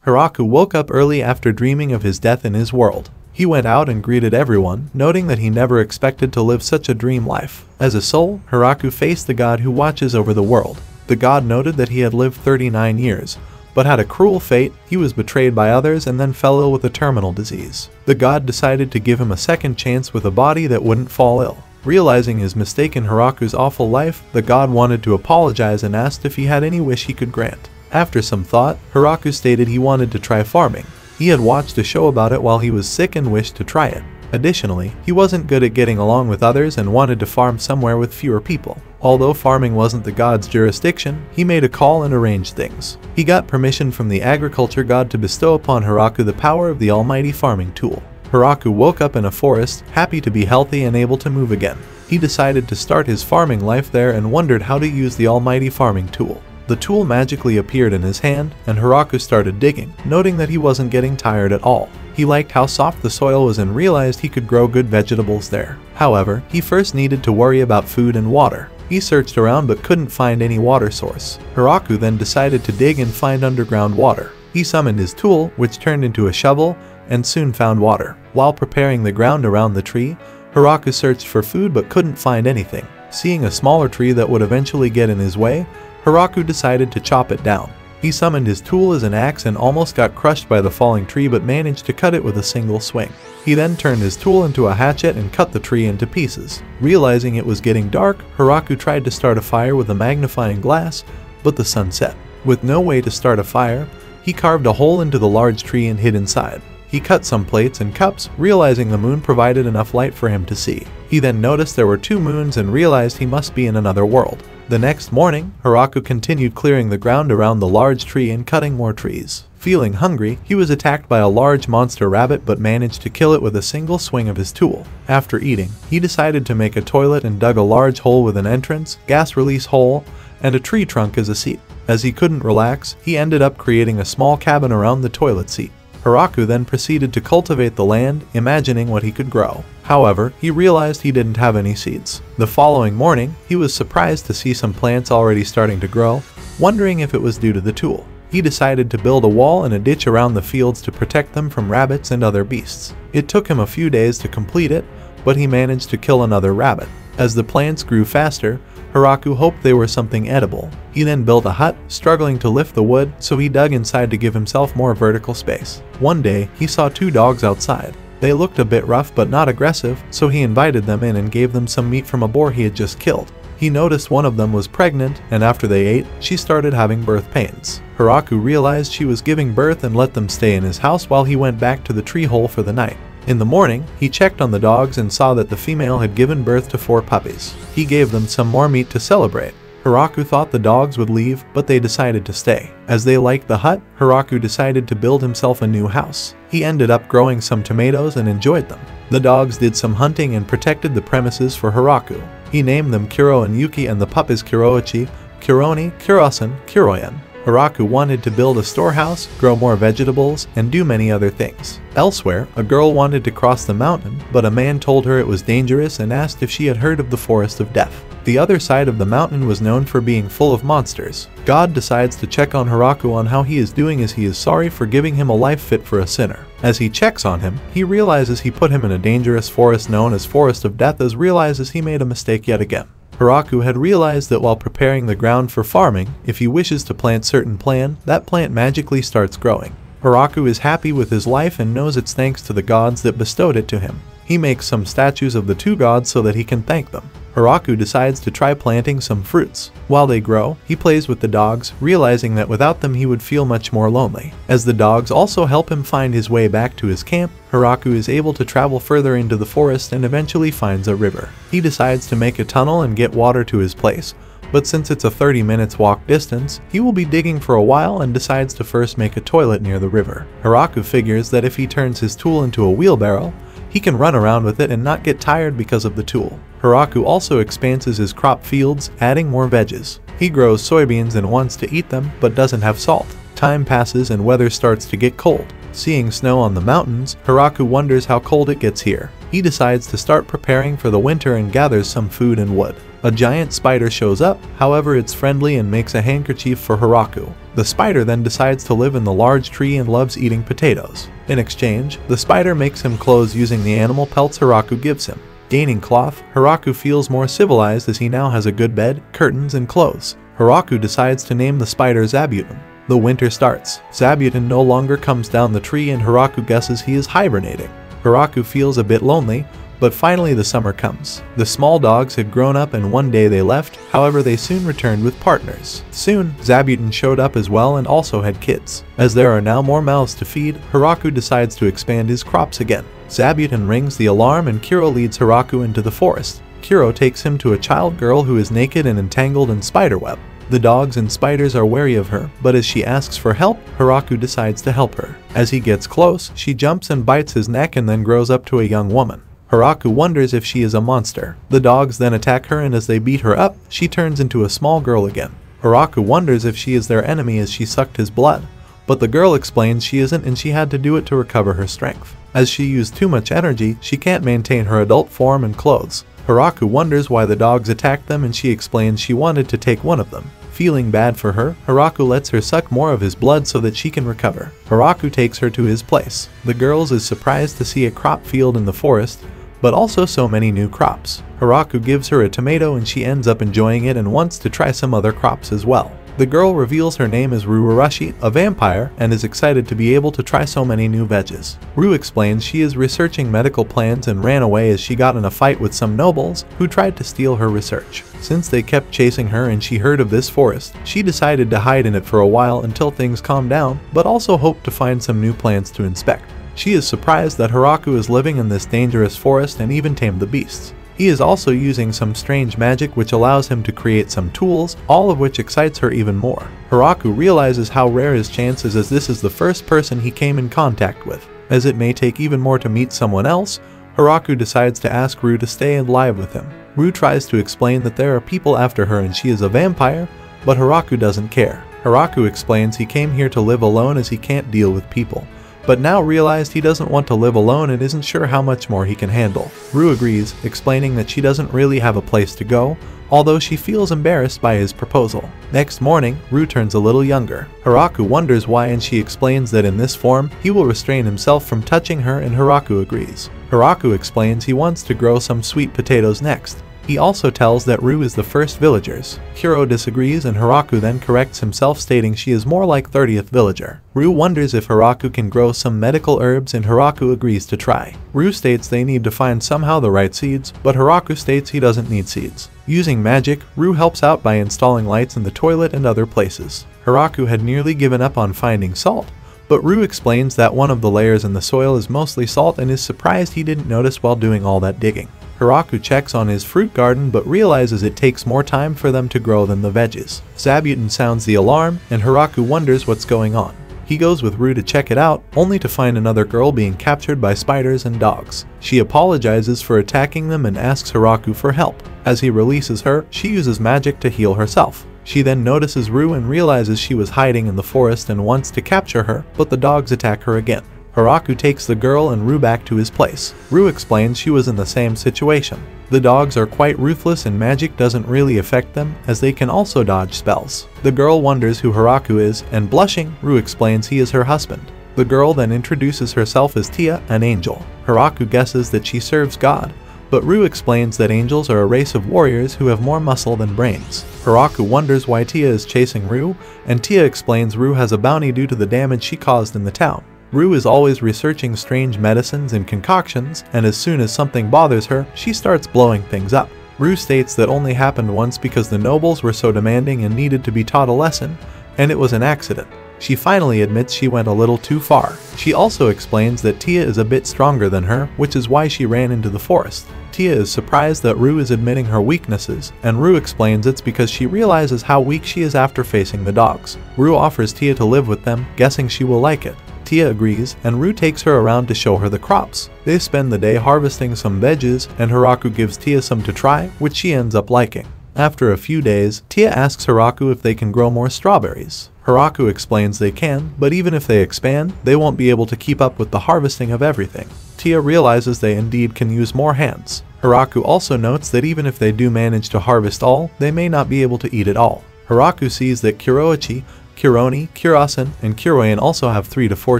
Hiraku woke up early after dreaming of his death in his world. He went out and greeted everyone, noting that he never expected to live such a dream life. As a soul, Hiraku faced the god who watches over the world. The god noted that he had lived 39 years, but had a cruel fate. He was betrayed by others and then fell ill with a terminal disease. The god decided to give him a second chance with a body that wouldn't fall ill. Realizing his mistake in Hiraku's awful life, the god wanted to apologize and asked if he had any wish he could grant. After some thought, Hiraku stated he wanted to try farming. He had watched a show about it while he was sick and wished to try it. Additionally, he wasn't good at getting along with others and wanted to farm somewhere with fewer people. Although farming wasn't the god's jurisdiction, he made a call and arranged things. He got permission from the agriculture god to bestow upon Hiraku the power of the almighty farming tool. Hiraku woke up in a forest, happy to be healthy and able to move again. He decided to start his farming life there and wondered how to use the almighty farming tool. The tool magically appeared in his hand, and Hiraku started digging, noting that he wasn't getting tired at all. He liked how soft the soil was and realized he could grow good vegetables there. However, he first needed to worry about food and water. He searched around but couldn't find any water source. Hiraku then decided to dig and find underground water. He summoned his tool, which turned into a shovel, and soon found water. While preparing the ground around the tree, Hiraku searched for food but couldn't find anything. Seeing a smaller tree that would eventually get in his way, Hiraku decided to chop it down. He summoned his tool as an axe and almost got crushed by the falling tree but managed to cut it with a single swing. He then turned his tool into a hatchet and cut the tree into pieces. Realizing it was getting dark, Hiraku tried to start a fire with a magnifying glass, but the sun set. With no way to start a fire, he carved a hole into the large tree and hid inside. He cut some plates and cups, realizing the moon provided enough light for him to see. He then noticed there were 2 moons and realized he must be in another world. The next morning, Hiraku continued clearing the ground around the large tree and cutting more trees. Feeling hungry, he was attacked by a large monster rabbit but managed to kill it with a single swing of his tool. After eating, he decided to make a toilet and dug a large hole with an entrance, gas release hole, and a tree trunk as a seat. As he couldn't relax, he ended up creating a small cabin around the toilet seat. Hiraku then proceeded to cultivate the land, imagining what he could grow. However, he realized he didn't have any seeds. The following morning, he was surprised to see some plants already starting to grow, wondering if it was due to the tool. He decided to build a wall and a ditch around the fields to protect them from rabbits and other beasts. It took him a few days to complete it, but he managed to kill another rabbit. As the plants grew faster, Hiraku hoped they were something edible. He then built a hut, struggling to lift the wood, so he dug inside to give himself more vertical space. One day, he saw 2 dogs outside. They looked a bit rough but not aggressive, so he invited them in and gave them some meat from a boar he had just killed. He noticed one of them was pregnant, and after they ate, she started having birth pains. Hiraku realized she was giving birth and let them stay in his house while he went back to the tree hole for the night. In the morning, he checked on the dogs and saw that the female had given birth to 4 puppies. He gave them some more meat to celebrate. Hiraku thought the dogs would leave, but they decided to stay. As they liked the hut, Hiraku decided to build himself a new house. He ended up growing some tomatoes and enjoyed them. The dogs did some hunting and protected the premises for Hiraku. He named them Kuro and Yuki and the puppies Kuroichi, Kuroni, Kurosan, Kuroyan. Hiraku wanted to build a storehouse, grow more vegetables, and do many other things. Elsewhere, a girl wanted to cross the mountain, but a man told her it was dangerous and asked if she had heard of the Forest of Death. The other side of the mountain was known for being full of monsters. God decides to check on Hiraku on how he is doing as he is sorry for giving him a life fit for a sinner. As he checks on him, he realizes he put him in a dangerous forest known as Forest of Death as realizes he made a mistake yet again. Hiraku had realized that while preparing the ground for farming, if he wishes to plant certain plant, that plant magically starts growing. Hiraku is happy with his life and knows it's thanks to the gods that bestowed it to him. He makes some statues of the 2 gods so that he can thank them. Hiraku decides to try planting some fruits. While they grow, he plays with the dogs, realizing that without them he would feel much more lonely. As the dogs also help him find his way back to his camp, Hiraku is able to travel further into the forest and eventually finds a river. He decides to make a tunnel and get water to his place, but since it's a 30 minutes walk distance, he will be digging for a while and decides to first make a toilet near the river. Hiraku figures that if he turns his tool into a wheelbarrow, he can run around with it and not get tired because of the tool. Hiraku also expands his crop fields, adding more veggies. He grows soybeans and wants to eat them, but doesn't have salt. Time passes and weather starts to get cold. Seeing snow on the mountains, Hiraku wonders how cold it gets here. He decides to start preparing for the winter and gathers some food and wood. A giant spider shows up, however it's friendly and makes a handkerchief for Hiraku. The spider then decides to live in the large tree and loves eating potatoes. In exchange, the spider makes him clothes using the animal pelts Hiraku gives him. Gaining cloth, Hiraku feels more civilized as he now has a good bed, curtains, and clothes. Hiraku decides to name the spider Zabuton. The winter starts. Zabuton no longer comes down the tree and Hiraku guesses he is hibernating. Hiraku feels a bit lonely, but finally the summer comes. The small dogs had grown up and one day they left, however they soon returned with partners. Soon, Zabuton showed up as well and also had kids. As there are now more mouths to feed, Hiraku decides to expand his crops again. Zabuton rings the alarm and Kuro leads Hiraku into the forest. Kuro takes him to a child girl who is naked and entangled in spiderweb. The dogs and spiders are wary of her, but as she asks for help, Hiraku decides to help her. As he gets close, she jumps and bites his neck and then grows up to a young woman. Hiraku wonders if she is a monster. The dogs then attack her and as they beat her up, she turns into a small girl again. Hiraku wonders if she is their enemy as she sucked his blood, but the girl explains she isn't and she had to do it to recover her strength. As she used too much energy, she can't maintain her adult form and clothes. Hiraku wonders why the dogs attacked them and she explains she wanted to take one of them. Feeling bad for her, Hiraku lets her suck more of his blood so that she can recover. Hiraku takes her to his place. The girls is surprised to see a crop field in the forest, but also so many new crops. Hiraku gives her a tomato and she ends up enjoying it and wants to try some other crops as well. The girl reveals her name is Ru Arashi, a vampire, and is excited to be able to try so many new veggies. Ru explains she is researching medical plants and ran away as she got in a fight with some nobles who tried to steal her research. Since they kept chasing her and she heard of this forest, she decided to hide in it for a while until things calmed down, but also hoped to find some new plants to inspect. She is surprised that Hiraku is living in this dangerous forest and even tamed the beasts. He is also using some strange magic which allows him to create some tools, all of which excites her even more. Hiraku realizes how rare his chance is as this is the first person he came in contact with. As it may take even more to meet someone else, Hiraku decides to ask Ru to stay alive with him. Ru tries to explain that there are people after her and she is a vampire, but Hiraku doesn't care. Hiraku explains he came here to live alone as he can't deal with people, but now realized he doesn't want to live alone and isn't sure how much more he can handle. Ru agrees, explaining that she doesn't really have a place to go, although she feels embarrassed by his proposal. Next morning, Ru turns a little younger. Hiraku wonders why and she explains that in this form, he will restrain himself from touching her and Hiraku agrees. Hiraku explains he wants to grow some sweet potatoes next. He also tells that Ru is the first villagers. Kuro disagrees and Hiraku then corrects himself stating she is more like 30th villager. Ru wonders if Hiraku can grow some medical herbs and Hiraku agrees to try. Ru states they need to find somehow the right seeds, but Hiraku states he doesn't need seeds. Using magic, Ru helps out by installing lights in the toilet and other places. Hiraku had nearly given up on finding salt, but Ru explains that one of the layers in the soil is mostly salt and is surprised he didn't notice while doing all that digging. Hiraku checks on his fruit garden but realizes it takes more time for them to grow than the veggies. Zabuton sounds the alarm and Hiraku wonders what's going on. He goes with Ru to check it out, only to find another girl being captured by spiders and dogs. She apologizes for attacking them and asks Hiraku for help. As he releases her, she uses magic to heal herself. She then notices Ru and realizes she was hiding in the forest and wants to capture her, but the dogs attack her again. Hiraku takes the girl and Ru back to his place. Ru explains she was in the same situation. The dogs are quite ruthless and magic doesn't really affect them, as they can also dodge spells. The girl wonders who Hiraku is, and blushing, Ru explains he is her husband. The girl then introduces herself as Tia, an angel. Hiraku guesses that she serves God, but Ru explains that angels are a race of warriors who have more muscle than brains. Hiraku wonders why Tia is chasing Ru, and Tia explains Ru has a bounty due to the damage she caused in the town. Ru is always researching strange medicines and concoctions, and as soon as something bothers her, she starts blowing things up. Ru states that only happened once because the nobles were so demanding and needed to be taught a lesson, and it was an accident. She finally admits she went a little too far. She also explains that Tia is a bit stronger than her, which is why she ran into the forest. Tia is surprised that Ru is admitting her weaknesses, and Ru explains it's because she realizes how weak she is after facing the dogs. Ru offers Tia to live with them, guessing she will like it. Tia agrees, and Ru takes her around to show her the crops. They spend the day harvesting some veggies, and Hiraku gives Tia some to try, which she ends up liking. After a few days, Tia asks Hiraku if they can grow more strawberries. Hiraku explains they can, but even if they expand, they won't be able to keep up with the harvesting of everything. Tia realizes they indeed can use more hands. Hiraku also notes that even if they do manage to harvest all, they may not be able to eat it all. Hiraku sees that Kuroichi, Kuroni, Kurasan, and Kuroin also have 3 to 4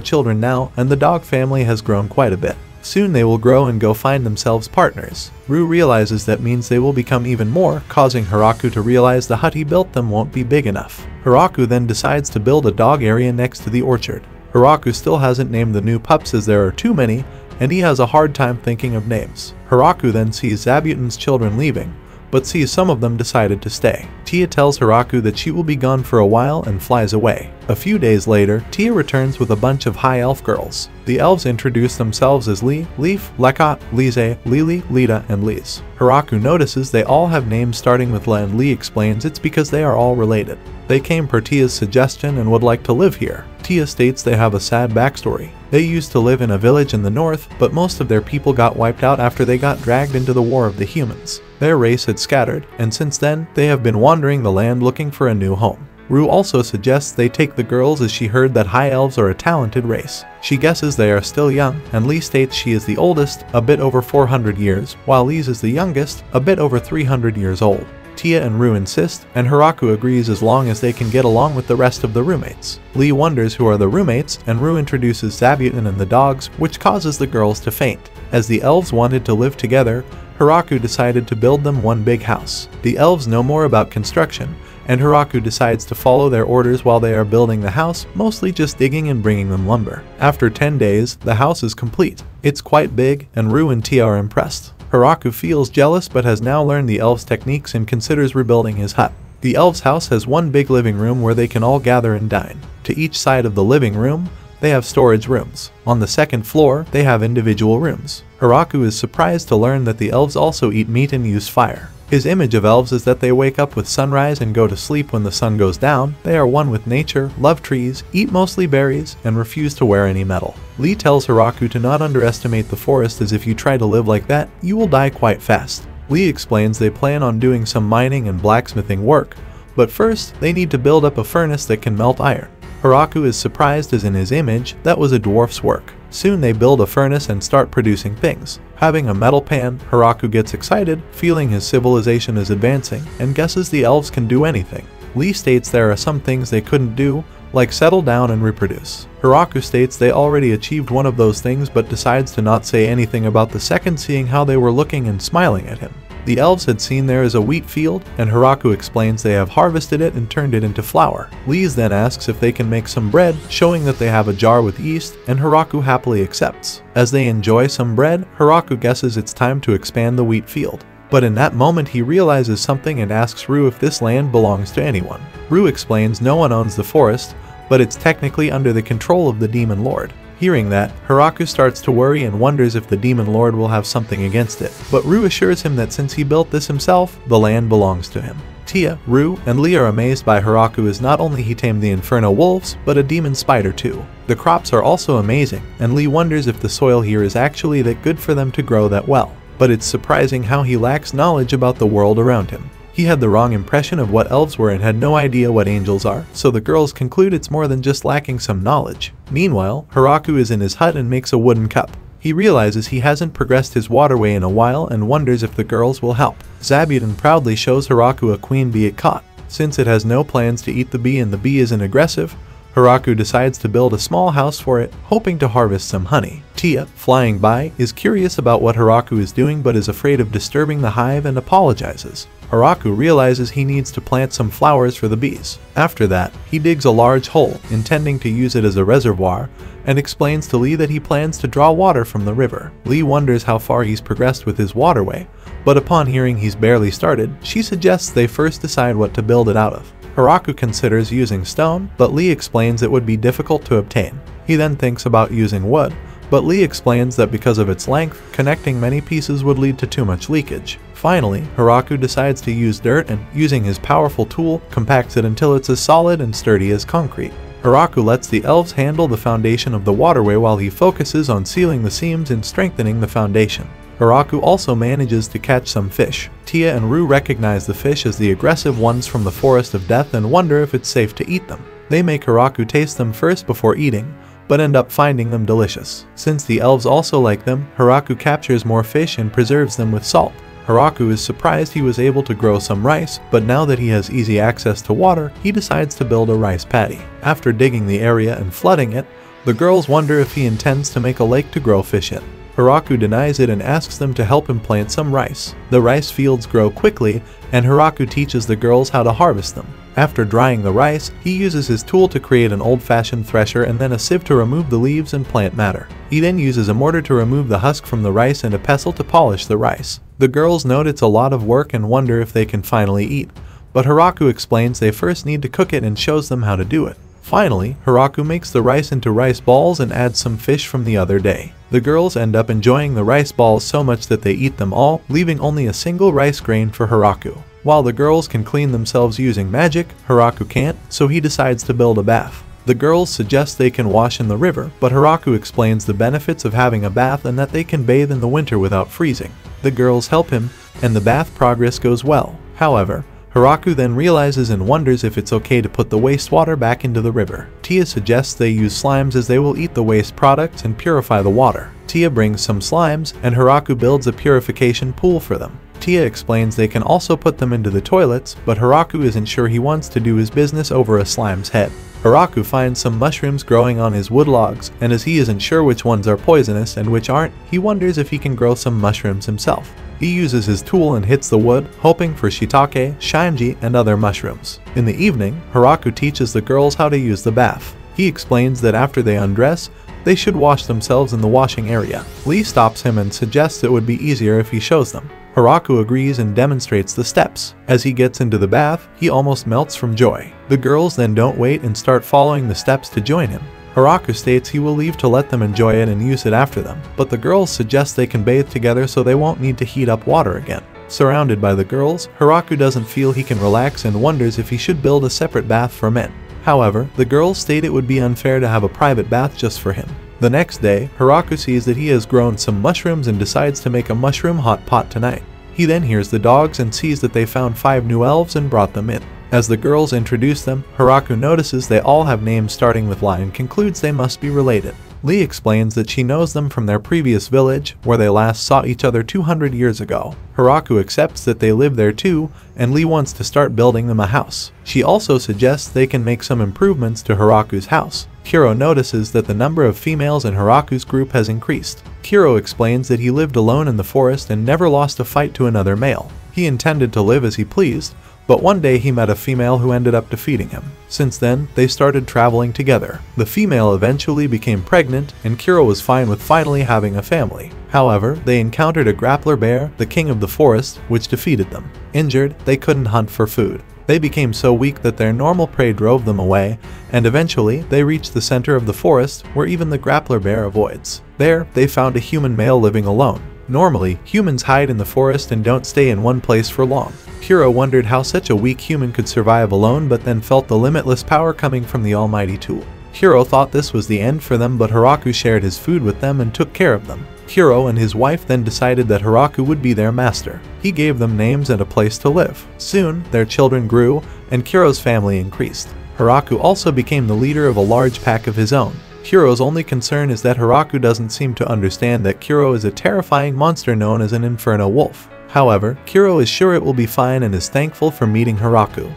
children now, and the dog family has grown quite a bit. Soon they will grow and go find themselves partners. Ru realizes that means they will become even more, causing Hiraku to realize the hut he built them won't be big enough. Hiraku then decides to build a dog area next to the orchard. Hiraku still hasn't named the new pups as there are too many, and he has a hard time thinking of names. Hiraku then sees Zabuton's children leaving, but sees some of them decided to stay. Tia tells Hiraku that she will be gone for a while and flies away. A few days later, Tia returns with a bunch of high elf girls. The elves introduce themselves as Lee, Leaf, Leka, Lise, Lili, Lita, and Lise. Hiraku notices they all have names starting with La, and Lee explains it's because they are all related. They came per Tia's suggestion and would like to live here. Tia states they have a sad backstory. They used to live in a village in the north, but most of their people got wiped out after they got dragged into the War of the Humans. Their race had scattered, and since then, they have been wandering the land looking for a new home. Ru also suggests they take the girls as she heard that high elves are a talented race. She guesses they are still young, and Lee states she is the oldest, a bit over 400 years, while Lise is the youngest, a bit over 300 years old. Tia and Ru insist, and Hiraku agrees as long as they can get along with the rest of the roommates. Lee wonders who are the roommates, and Ru introduces Zabuton and the dogs, which causes the girls to faint. As the elves wanted to live together, Hiraku decided to build them one big house. The elves know more about construction, and Hiraku decides to follow their orders while they are building the house, mostly just digging and bringing them lumber. After 10 days, the house is complete. It's quite big, and Ru and Tia are impressed. Hiraku feels jealous but has now learned the elves' techniques and considers rebuilding his hut. The elves' house has one big living room where they can all gather and dine. To each side of the living room, they have storage rooms. On the second floor, they have individual rooms. Hiraku is surprised to learn that the elves also eat meat and use fire. His image of elves is that they wake up with sunrise and go to sleep when the sun goes down. They are one with nature, love trees, eat mostly berries, and refuse to wear any metal. Lee tells Hiraku to not underestimate the forest, as if you try to live like that, you will die quite fast. Lee explains they plan on doing some mining and blacksmithing work, but first they need to build up a furnace that can melt iron. Hiraku is surprised as in his image, that was a dwarf's work. Soon they build a furnace and start producing things. Having a metal pan, Hiraku gets excited, feeling his civilization is advancing, and guesses the elves can do anything. Lee states there are some things they couldn't do, like settle down and reproduce. Hiraku states they already achieved one of those things but decides to not say anything about the second, seeing how they were looking and smiling at him. The elves had seen there is a wheat field, and Hiraku explains they have harvested it and turned it into flour. Lise then asks if they can make some bread, showing that they have a jar with yeast, and Hiraku happily accepts. As they enjoy some bread, Hiraku guesses it's time to expand the wheat field. But in that moment he realizes something and asks Ru if this land belongs to anyone. Ru explains no one owns the forest, but it's technically under the control of the Demon Lord. Hearing that, Hiraku starts to worry and wonders if the Demon Lord will have something against it, but Ru assures him that since he built this himself, the land belongs to him. Tia, Ru, and Lee are amazed by Hiraku as not only he tamed the Inferno wolves, but a demon spider too. The crops are also amazing, and Lee wonders if the soil here is actually that good for them to grow that well. But it's surprising how he lacks knowledge about the world around him. He had the wrong impression of what elves were and had no idea what angels are, so the girls conclude it's more than just lacking some knowledge. Meanwhile, Hiraku is in his hut and makes a wooden cup. He realizes he hasn't progressed his waterway in a while and wonders if the girls will help. Zabuton proudly shows Hiraku a queen bee it caught. Since it has no plans to eat the bee and the bee isn't aggressive, Hiraku decides to build a small house for it, hoping to harvest some honey. Tia, flying by, is curious about what Hiraku is doing but is afraid of disturbing the hive and apologizes. Hiraku realizes he needs to plant some flowers for the bees. After that, he digs a large hole, intending to use it as a reservoir, and explains to Lee that he plans to draw water from the river. Lee wonders how far he's progressed with his waterway, but upon hearing he's barely started, she suggests they first decide what to build it out of. Hiraku considers using stone, but Lee explains it would be difficult to obtain. He then thinks about using wood, but Lee explains that because of its length, connecting many pieces would lead to too much leakage. Finally, Hiraku decides to use dirt and, using his powerful tool, compacts it until it's as solid and sturdy as concrete. Hiraku lets the elves handle the foundation of the waterway while he focuses on sealing the seams and strengthening the foundation. Hiraku also manages to catch some fish. Tia and Rue recognize the fish as the aggressive ones from the Forest of Death and wonder if it's safe to eat them. They make Hiraku taste them first before eating, but end up finding them delicious. Since the elves also like them, Hiraku captures more fish and preserves them with salt. Hiraku is surprised he was able to grow some rice, but now that he has easy access to water, he decides to build a rice paddy. After digging the area and flooding it, the girls wonder if he intends to make a lake to grow fish in. Hiraku denies it and asks them to help him plant some rice. The rice fields grow quickly, and Hiraku teaches the girls how to harvest them. After drying the rice, he uses his tool to create an old-fashioned thresher and then a sieve to remove the leaves and plant matter. He then uses a mortar to remove the husk from the rice and a pestle to polish the rice. The girls note it's a lot of work and wonder if they can finally eat, but Hiraku explains they first need to cook it and shows them how to do it. Finally, Hiraku makes the rice into rice balls and adds some fish from the other day. The girls end up enjoying the rice balls so much that they eat them all, leaving only a single rice grain for Hiraku. While the girls can clean themselves using magic, Hiraku can't, so he decides to build a bath. The girls suggest they can wash in the river, but Hiraku explains the benefits of having a bath and that they can bathe in the winter without freezing. The girls help him, and the bath progress goes well. However, Hiraku then realizes and wonders if it's okay to put the wastewater back into the river. Tia suggests they use slimes as they will eat the waste products and purify the water. Tia brings some slimes, and Hiraku builds a purification pool for them. Tia explains they can also put them into the toilets, but Hiraku isn't sure he wants to do his business over a slime's head. Hiraku finds some mushrooms growing on his wood logs, and as he isn't sure which ones are poisonous and which aren't, he wonders if he can grow some mushrooms himself. He uses his tool and hits the wood, hoping for shiitake, shinji, and other mushrooms. In the evening, Hiraku teaches the girls how to use the bath. He explains that after they undress, they should wash themselves in the washing area. Lee stops him and suggests it would be easier if he shows them. Hiraku agrees and demonstrates the steps. As he gets into the bath, he almost melts from joy. The girls then don't wait and start following the steps to join him. Hiraku states he will leave to let them enjoy it and use it after them, but the girls suggest they can bathe together so they won't need to heat up water again. Surrounded by the girls, Hiraku doesn't feel he can relax and wonders if he should build a separate bath for men. However, the girls state it would be unfair to have a private bath just for him. The next day, Hiraku sees that he has grown some mushrooms and decides to make a mushroom hot pot tonight. He then hears the dogs and sees that they found 5 new elves and brought them in. As the girls introduce them, Hiraku notices they all have names starting with Lie and concludes they must be related. Lee explains that she knows them from their previous village, where they last saw each other 200 years ago. Hiraku accepts that they live there too, and Lee wants to start building them a house. She also suggests they can make some improvements to Hiraku's house. Kiro notices that the number of females in Hiraku's group has increased. Kiro explains that he lived alone in the forest and never lost a fight to another male. He intended to live as he pleased, but one day he met a female who ended up defeating him. Since then, they started traveling together. The female eventually became pregnant, and Kiro was fine with finally having a family. However, they encountered a grappler bear, the king of the forest, which defeated them. Injured, they couldn't hunt for food. They became so weak that their normal prey drove them away, and eventually they reached the center of the forest, where even the grappler bear avoids. There, they found a human male living alone. Normally, humans hide in the forest and don't stay in one place for long. Kiro wondered how such a weak human could survive alone, but then felt the limitless power coming from the almighty tool. Kiro thought this was the end for them, but Hiraku shared his food with them and took care of them. Kiro and his wife then decided that Hiraku would be their master. He gave them names and a place to live. Soon, their children grew, and Kiro's family increased. Hiraku also became the leader of a large pack of his own. Kiro's only concern is that Hiraku doesn't seem to understand that Kiro is a terrifying monster known as an inferno wolf. However, Kiro is sure it will be fine and is thankful for meeting Hiraku.